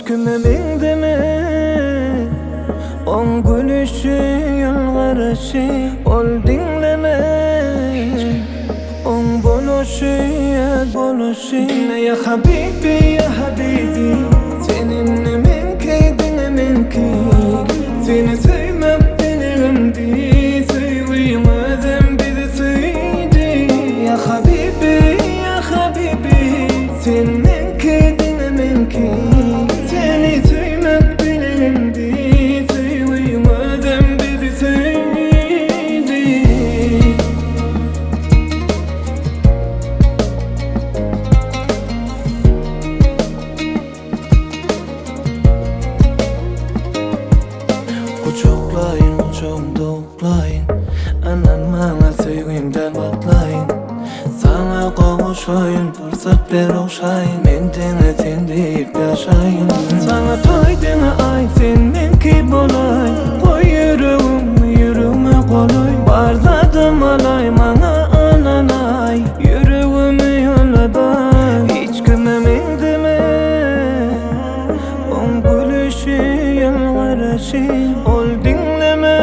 Hiç kime deme. On gülüşü yalvarışı ol dinleme. On boluşu ya boluşu dinle ya habibi ya habibi. Seninle mümkün mümkün. Seni sevmem dilimdi. Söyleyemezdim bizi söyledi. Ya habibi ya habibi. Sen mümkün mümkün. Seni sevmem dilimdi. Söyleyemezdim bizi söyledi. Kucaklayın, kucağımda oklayın. Anan bana sevgimden baklayın. Sana kavuşayım, fırsat ver okşayın. Men dene sen deyip yaşayın. Sana toy dene ay, sen menki bolay. Koy yüreğime kolay. Barzadım alay, bana ananay. Yüreğimi yolladay. Hiç kime deme. On gülüşü yalvarışı ol dinleme.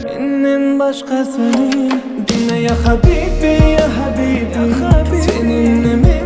Benden başkasını dinle ya habibi ya habibi. Seninle